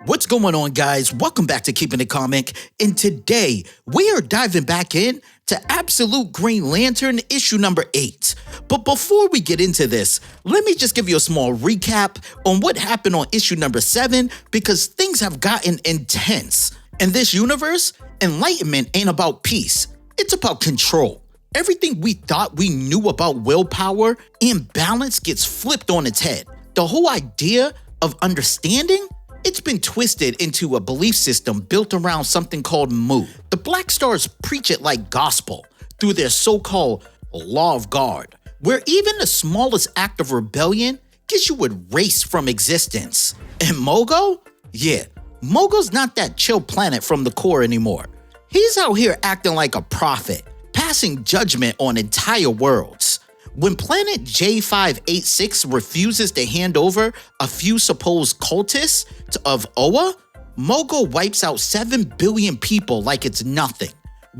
What's going on, guys? Welcome back to Keepin' It Comic, and today we are diving back in to Absolute Green Lantern issue number 8. But before we get into this, let me just give you a small recap on what happened on issue number 7, because things have gotten intense. In this universe, enlightenment ain't about peace, it's about control. Everything we thought we knew about willpower and balance gets flipped on its head. The whole idea of understanding, it's been twisted into a belief system built around something called Mu. The Black Stars preach it like gospel through their so-called Law of God, where even the smallest act of rebellion gets you erased from existence. And Mogo? Yeah, Mogo's not that chill planet from the core anymore. He's out here acting like a prophet, passing judgment on entire worlds. When planet J586 refuses to hand over a few supposed cultists of Oa, Mogo wipes out 7 billion people like it's nothing.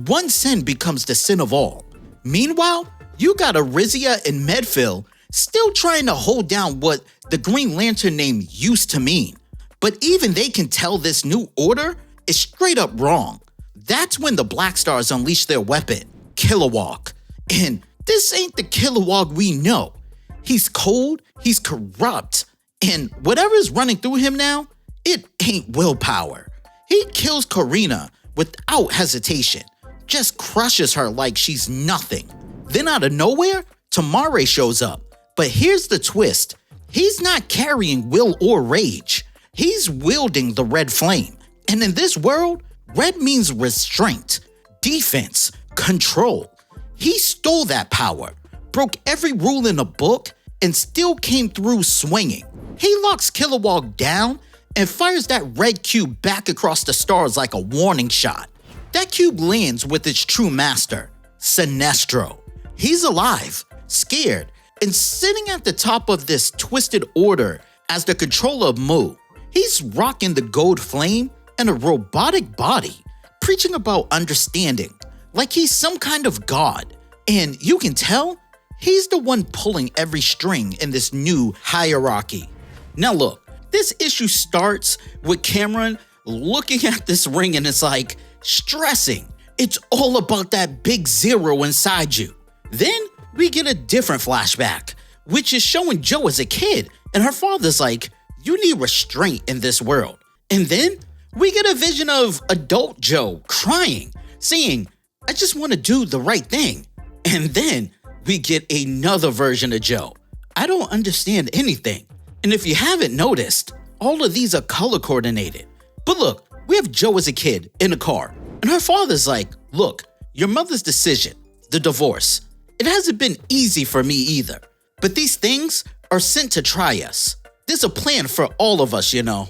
One sin becomes the sin of all. Meanwhile, you got Arizia and Medfield still trying to hold down what the Green Lantern name used to mean. But even they can tell this new order is straight up wrong. That's when the Black Stars unleash their weapon, Kilowog. And this ain't the Kilowog we know. He's cold, he's corrupt, and whatever's running through him now, it ain't willpower. He kills Karina without hesitation, just crushes her like she's nothing. Then out of nowhere, Tamare shows up. But here's the twist. He's not carrying will or rage. He's wielding the red flame. And in this world, red means restraint, defense, control. He stole that power, broke every rule in the book, and still came through swinging. He locks Kilowog down and fires that red cube back across the stars like a warning shot. That cube lands with its true master, Sinestro. He's alive, scared, and sitting at the top of this twisted order as the controller of Mu. He's rocking the gold flame and a robotic body, preaching about understanding, like he's some kind of god. And you can tell, he's the one pulling every string in this new hierarchy. Now look, this issue starts with Cameron looking at this ring and it's like, stressing. It's all about that big zero inside you. Then we get a different flashback, which is showing Jo as a kid, and her father's like, you need restraint in this world. And then we get a vision of adult Jo crying, saying, I just want to do the right thing. And then we get another version of Jo. I don't understand anything. And if you haven't noticed, all of these are color coordinated. But look, we have Jo as a kid in a car, and her father's like, look, your mother's decision, the divorce, it hasn't been easy for me either. But these things are sent to try us. There's a plan for all of us, you know.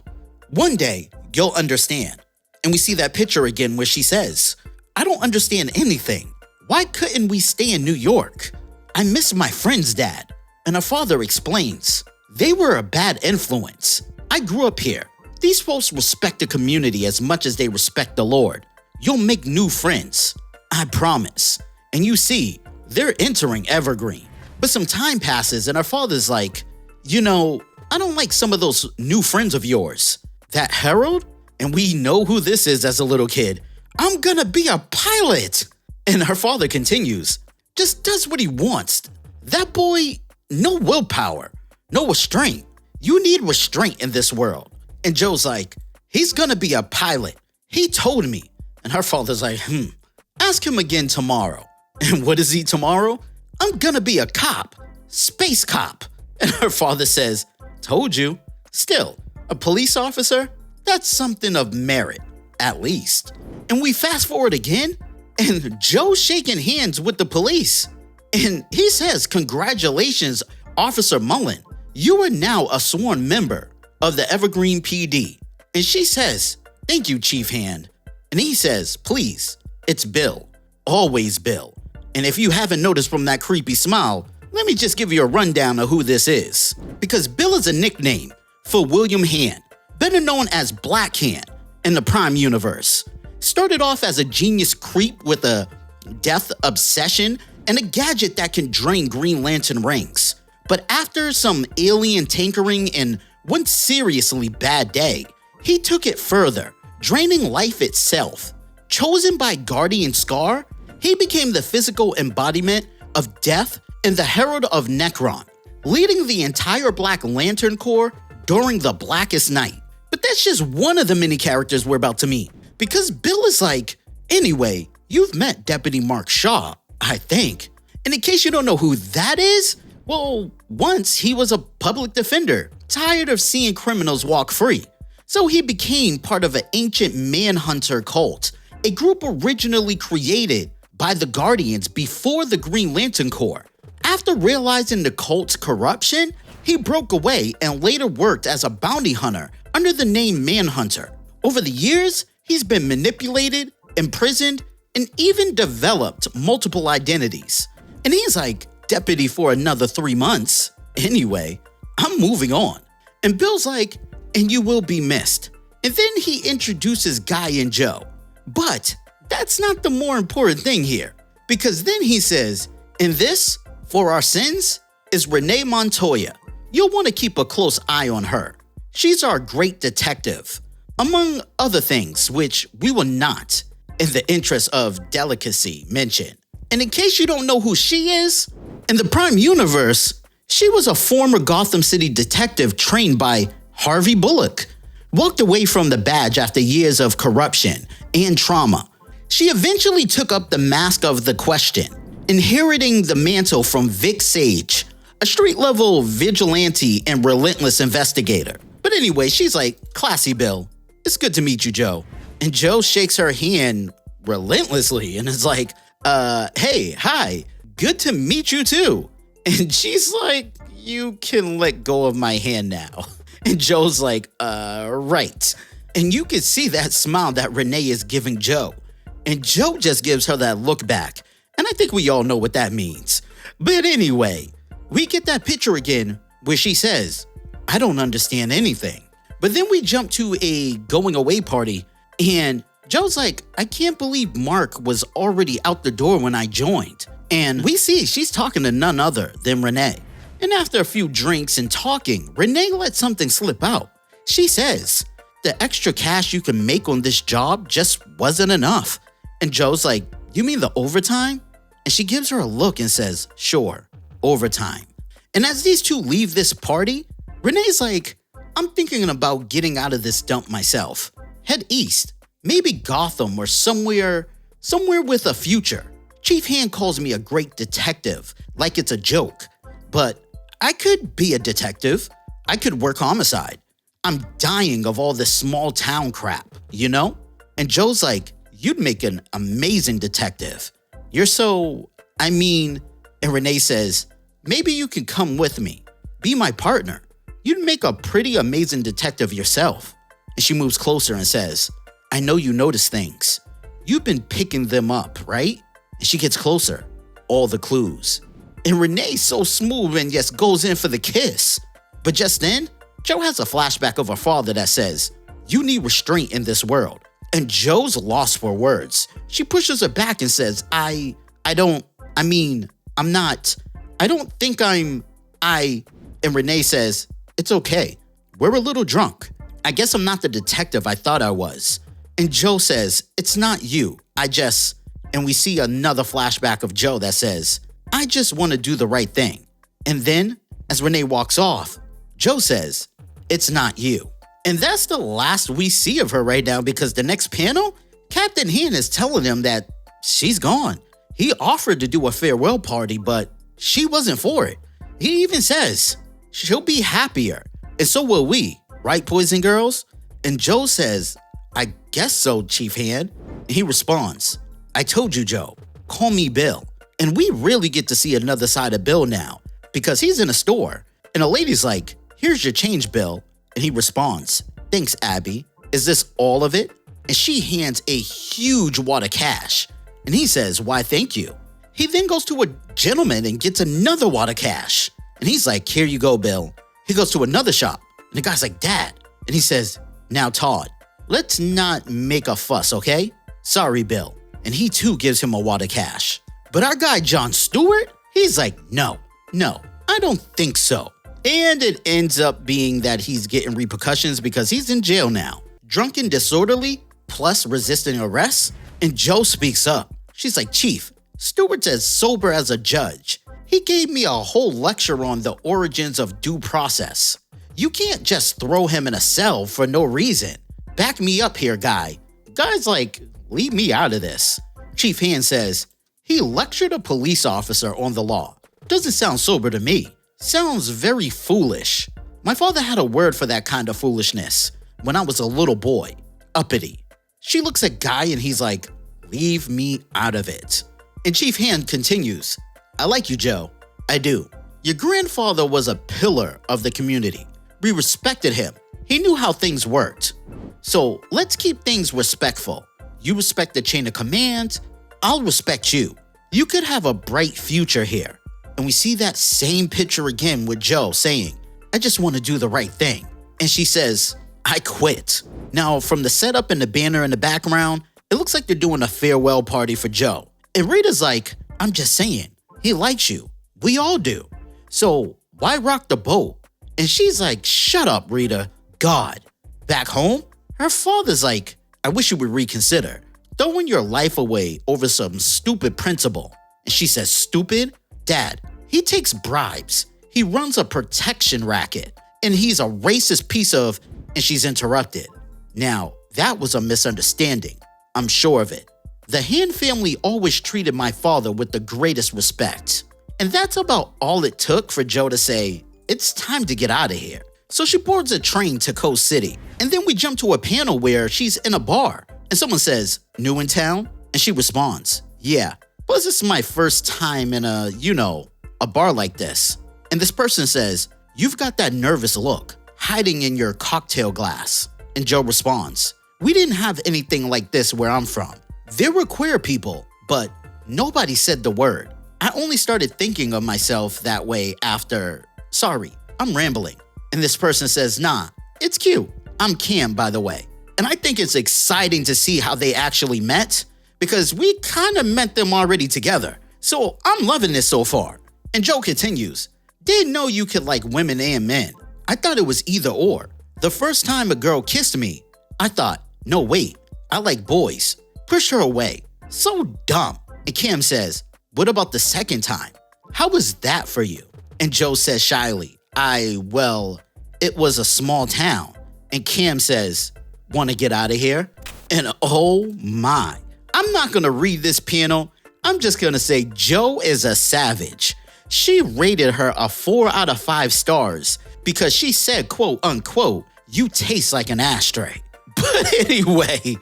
One day, you'll understand. And we see that picture again where she says, I don't understand anything. Why couldn't we stay in New York? I miss my friend's dad. And her father explains, they were a bad influence. I grew up here. These folks respect the community as much as they respect the Lord. You'll make new friends. I promise. And you see, they're entering Evergreen. But some time passes and her father's like, you know, I don't like some of those new friends of yours. That Harold? And we know who this is as a little kid. I'm gonna be a pilot. And her father continues, just does what he wants. That boy, no willpower, no restraint. You need restraint in this world. And Jo's like, he's gonna be a pilot. He told me. And her father's like, ask him again tomorrow. And what is he tomorrow? I'm gonna be a cop, space cop. And her father says, told you. Still, a police officer? That's something of merit, at least. And we fast forward again, and Jo's shaking hands with the police. And he says, congratulations, Officer Mullen. You are now a sworn member of the Evergreen PD. And she says, thank you, Chief Hand. And he says, please, it's Bill. Always Bill. And if you haven't noticed from that creepy smile, let me just give you a rundown of who this is. Because Bill is a nickname for William Hand, better known as Black Hand in the Prime Universe. Started off as a genius creep with a death obsession and a gadget that can drain Green Lantern rings. But after some alien tinkering and one seriously bad day, he took it further, draining life itself. Chosen by Guardian Scar, he became the physical embodiment of death and the herald of Necron, leading the entire Black Lantern Corps during the Blackest Night. But that's just one of the many characters we're about to meet, because Bill is like, anyway, you've met Deputy Mark Shaw, I think. And in case you don't know who that is, well, once he was a public defender, tired of seeing criminals walk free. So he became part of an ancient Manhunter cult, a group originally created by the Guardians before the Green Lantern Corps. After realizing the cult's corruption, he broke away and later worked as a bounty hunter under the name Manhunter. Over the years, he's been manipulated, imprisoned, and even developed multiple identities. And he's like, deputy for another 3 months. Anyway, I'm moving on. And Bill's like, and you will be missed. And then he introduces Guy and Joe. But that's not the more important thing here, because then he says, and this, for our sins, is Renee Montoya. You'll want to keep a close eye on her. She's our great detective, among other things, which we will not, in the interest of delicacy, mention. And in case you don't know who she is, in the Prime Universe, she was a former Gotham City detective trained by Harvey Bullock. Walked away from the badge after years of corruption and trauma. She eventually took up the mask of the Question, inheriting the mantle from Vic Sage, a street-level vigilante and relentless investigator. But anyway, she's like, classy Bill, it's good to meet you, Joe. And Joe shakes her hand relentlessly and is like, hey, hi, good to meet you too. And she's like, you can let go of my hand now. And Joe's like, right. And you can see that smile that Renee is giving Joe. And Joe just gives her that look back. And I think we all know what that means. But anyway, we get that picture again where she says, I don't understand anything. But then we jump to a going away party and Joe's like, I can't believe Mark was already out the door when I joined. And we see she's talking to none other than Renee. And after a few drinks and talking, Renee lets something slip out. She says, the extra cash you can make on this job just wasn't enough. And Joe's like, you mean the overtime? And she gives her a look and says, sure, overtime. And as these two leave this party, Renee's like, I'm thinking about getting out of this dump myself. Head east, maybe Gotham or somewhere with a future. Chief Hand calls me a great detective, like it's a joke. But I could be a detective. I could work homicide. I'm dying of all this small town crap, you know? And Joe's like, you'd make an amazing detective. You're so, and Renee says, maybe you can come with me. Be my partner. You'd make a pretty amazing detective yourself. And she moves closer and says, I know you notice things. You've been picking them up, right? And she gets closer. All the clues. And Renee's so smooth and just goes in for the kiss. But just then, Joe has a flashback of her father that says, you need restraint in this world. And Joe's lost for words. She pushes her back and says, and Renee says, it's okay. We're a little drunk. I guess I'm not the detective I thought I was. And Joe says, it's not you. And we see another flashback of Joe that says, I just want to do the right thing. And then, as Renee walks off, Joe says, it's not you. And that's the last we see of her right now, because the next panel, Captain Hand is telling him that she's gone. He offered to do a farewell party, but she wasn't for it. He even says, she'll be happier, and so will we, right, Poison Girls? And Joe says, I guess so, Chief Hand. And he responds, I told you, Joe, call me Bill. And we really get to see another side of Bill now, because he's in a store, and a lady's like, here's your change, Bill. And he responds, thanks, Abby. Is this all of it? And she hands a huge wad of cash. And he says, why, thank you. He then goes to a gentleman and gets another wad of cash. And he's like, here you go, Bill. He goes to another shop. And the guy's like, Dad. And he says, now, Todd, let's not make a fuss, okay? Sorry, Bill. And he too gives him a wad of cash. But our guy, John Stewart, he's like, no, I don't think so. And it ends up being that he's getting repercussions because he's in jail now. drunk and disorderly, plus resisting arrest? And Joe speaks up. She's like, Chief, Stewart's as sober as a judge. He gave me a whole lecture on the origins of due process. You can't just throw him in a cell for no reason. Back me up here, guy. Guy's like, leave me out of this. Chief Hand says, he lectured a police officer on the law. Doesn't sound sober to me. Sounds very foolish. My father had a word for that kind of foolishness when I was a little boy. Uppity. She looks at Guy and he's like, leave me out of it. And Chief Hand continues, I like you, Joe. I do. Your grandfather was a pillar of the community. We respected him. He knew how things worked. So let's keep things respectful. You respect the chain of command. I'll respect you. You could have a bright future here. And we see that same picture again with Joe saying, I just want to do the right thing. And she says, I quit. Now, from the setup and the banner in the background, it looks like they're doing a farewell party for Joe. And Rita's like, I'm just saying, he likes you. We all do. So why rock the boat? And she's like, shut up, Rita. God. Back home, her father's like, I wish you would reconsider. Throwing your life away over some stupid principle. And she says, stupid? Dad, he takes bribes. He runs a protection racket. And he's a racist piece of... And she's interrupted. Now, that was a misunderstanding. I'm sure of it. The Hand family always treated my father with the greatest respect. And that's about all it took for Joe to say, it's time to get out of here. So she boards a train to Coast City. And then we jump to a panel where she's in a bar. And someone says, new in town? And she responds, yeah, but this is my first time in a bar like this. And this person says, you've got that nervous look, hiding in your cocktail glass. And Joe responds, we didn't have anything like this where I'm from. There were queer people, but nobody said the word. I only started thinking of myself that way after, sorry, I'm rambling. And this person says, nah, it's cute. I'm Cam, by the way. And I think it's exciting to see how they actually met because we kind of met them already together. So I'm loving this so far. And Joe continues, didn't know you could like women and men. I thought it was either or. The first time a girl kissed me, I thought, no, wait, I like boys. Push her away. So dumb. And Cam says, what about the second time? How was that for you? And Joe says shyly, it was a small town. And Cam says, want to get out of here? And oh my, I'm not going to read this panel. I'm just going to say Joe is a savage. She rated her a 4 out of 5 stars because she said, quote unquote, you taste like an ashtray. But anyway,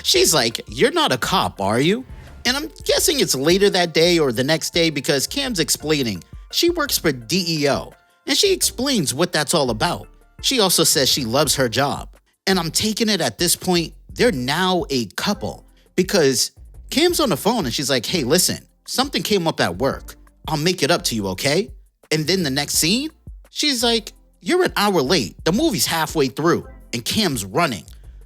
she's like, you're not a cop, are you? And I'm guessing it's later that day or the next day because Cam's explaining she works for DEO and she explains what that's all about. She also says she loves her job. And I'm taking it at this point, they're now a couple because Cam's on the phone and she's like, hey, listen, something came up at work. I'll make it up to you, okay? And then the next scene, she's like, you're an hour late. The movie's halfway through and Cam's running.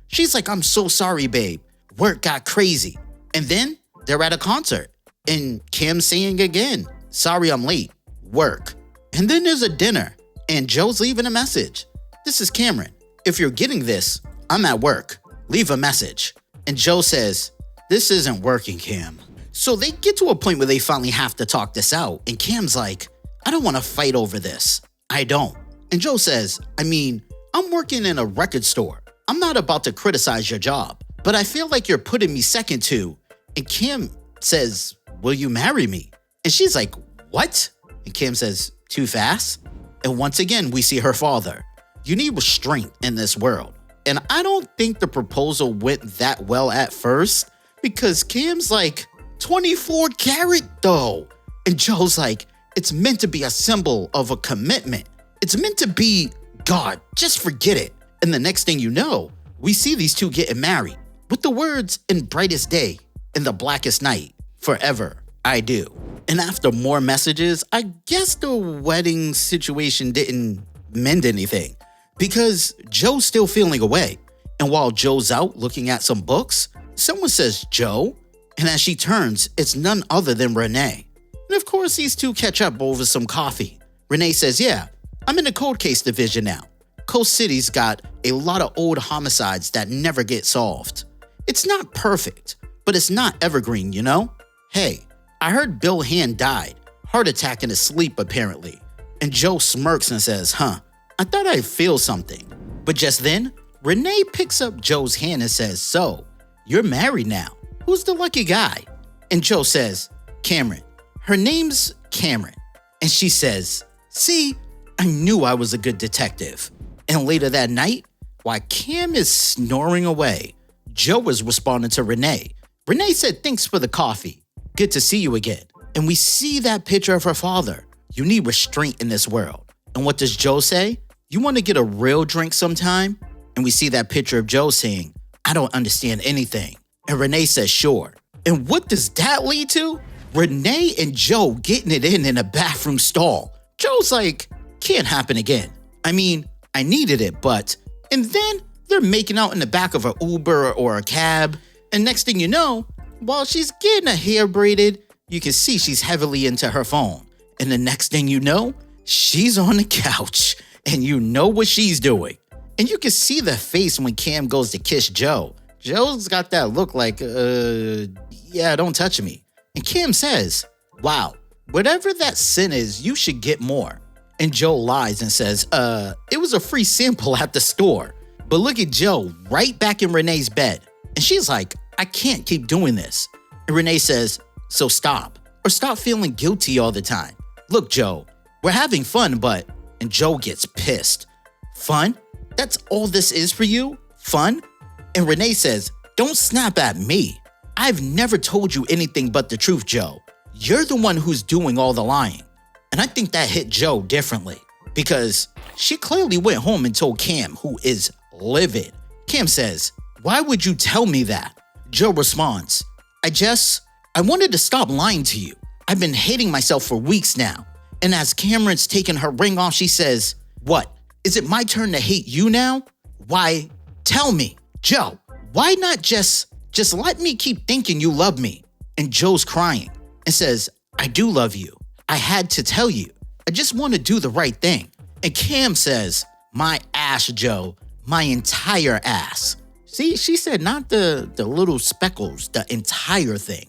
She's like, I'm so sorry, babe. Work got crazy. And then they're at a concert and Cam's saying again, sorry, I'm late. Work. And then there's a dinner and Joe's leaving a message. This is Cameron. If you're getting this, I'm at work. Leave a message. And Joe says, this isn't working, Cam. So they get to a point where they finally have to talk this out. And Cam's like, I don't want to fight over this. I don't. And Joe says, I'm working in a record store. I'm not about to criticize your job, but I feel like you're putting me second to. And Cam says, will you marry me? And she's like, what? And Cam says, too fast? And once again, we see her father. You need restraint in this world. And I don't think the proposal went that well at first because Cam's like, 24 karat though. And Joe's like, it's meant to be a symbol of a commitment. It's meant to be, God, just forget it. And the next thing you know, we see these two getting married with the words in brightest day, in the blackest night, forever, I do. And after more messages, I guess the wedding situation didn't mend anything because Joe's still feeling away. And while Joe's out looking at some books, someone says, Joe? And as she turns, it's none other than Renee. And of course, these two catch up over some coffee. Renee says, yeah, I'm in the cold case division now. Coast City's got a lot of old homicides that never get solved. It's not perfect, but it's not evergreen, you know? Hey, I heard Bill Hand died, heart attack in his sleep apparently. And Joe smirks and says, I thought I'd feel something. But just then, Renee picks up Joe's hand and says, so, you're married now. Who's the lucky guy? And Joe says, Cameron. Her name's Cameron. And she says, see, I knew I was a good detective. And later that night, while Cam is snoring away, Joe is responding to Renee. Renee said, thanks for the coffee. Good to see you again. And we see that picture of her father. You need restraint in this world. And what does Joe say? You want to get a real drink sometime? And we see that picture of Joe saying, I don't understand anything. And Renee says, sure. And what does that lead to? Renee and Joe getting it in a bathroom stall. Joe's like, can't happen again. I mean, I needed it, but... And then they're making out in the back of an Uber or a cab. And next thing you know, while she's getting her hair braided, you can see she's heavily into her phone. And the next thing you know, she's on the couch and you know what she's doing. And you can see the face when Cam goes to kiss Joe. Joe's got that look like, yeah, don't touch me. And Cam says, wow, whatever that sin is, you should get more. And Joe lies and says, it was a free sample at the store. But look at Joe right back in Renee's bed. And she's like, I can't keep doing this. And Renee says, so stop, or stop feeling guilty all the time. Look, Joe, we're having fun, but... And Joe gets pissed. Fun? That's all this is for you? Fun? And Renee says, don't snap at me. I've never told you anything but the truth, Joe. You're the one who's doing all the lying. And I think that hit Joe differently because she clearly went home and told Cam, who is livid. Cam says, why would you tell me that? Joe responds, I wanted to stop lying to you. I've been hating myself for weeks now. And as Cameron's taking her ring off, she says, what? Is it my turn to hate you now? Why? Tell me, Joe, why not just let me keep thinking you love me? And Joe's crying and says, I do love you. I had to tell you. I just want to do the right thing. And Cam says, my ass, Joe, my entire ass. See, she said not the little speckles, the entire thing.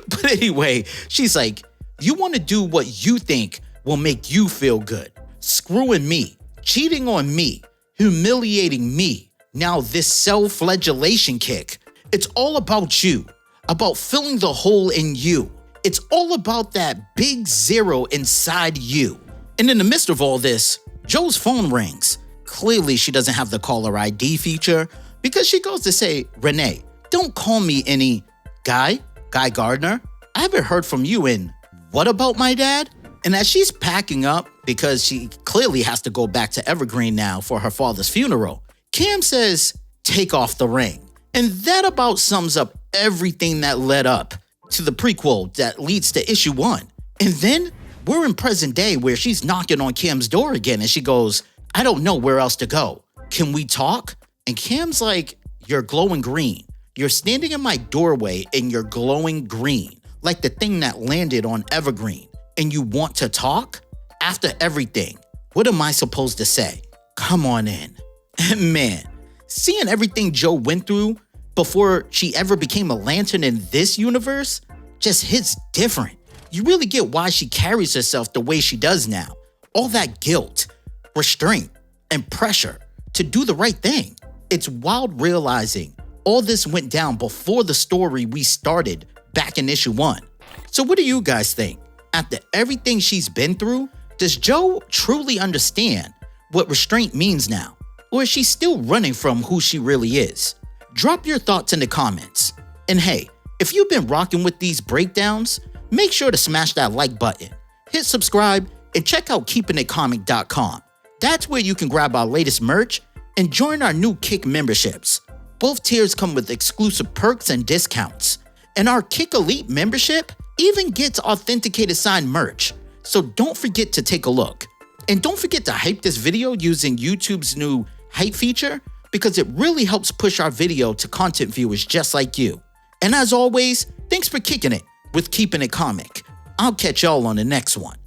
But anyway, she's like, you want to do what you think will make you feel good. Screwing me, cheating on me, humiliating me. Now this self-flagellation kick. It's all about you, about filling the hole in you. It's all about that big zero inside you. And in the midst of all this, Joe's phone rings. Clearly, she doesn't have the caller ID feature because she goes to say, Renee, don't call me any Guy Gardner. I haven't heard from you in what about my dad? And as she's packing up, because she clearly has to go back to Evergreen now for her father's funeral, Cam says, take off the ring. And that about sums up everything that led up to the prequel that leads to issue 1. And then we're in present day where she's knocking on Cam's door again and she goes, I don't know where else to go. Can we talk? And Cam's like, you're glowing green. You're standing in my doorway and you're glowing green, like the thing that landed on Evergreen. And you want to talk? After everything, what am I supposed to say? Come on in. And man, seeing everything Joe went through before she ever became a lantern in this universe just hits different. You really get why she carries herself the way she does now. All that guilt, restraint, and pressure to do the right thing. It's wild realizing all this went down before the story we started back in issue 1. So what do you guys think? After everything she's been through, does Joe truly understand what restraint means now? Or is she still running from who she really is? Drop your thoughts in the comments. And hey, if you've been rocking with these breakdowns, make sure to smash that like button, hit subscribe, and check out keepinitcomic.com. That's where you can grab our latest merch and join our new Kick memberships. Both tiers come with exclusive perks and discounts. And our Kick Elite membership even gets authenticated signed merch. So don't forget to take a look. And don't forget to hype this video using YouTube's new hype feature because it really helps push our video to content viewers just like you. And as always, thanks for kicking it with Keepin' It Comic. I'll catch y'all on the next one.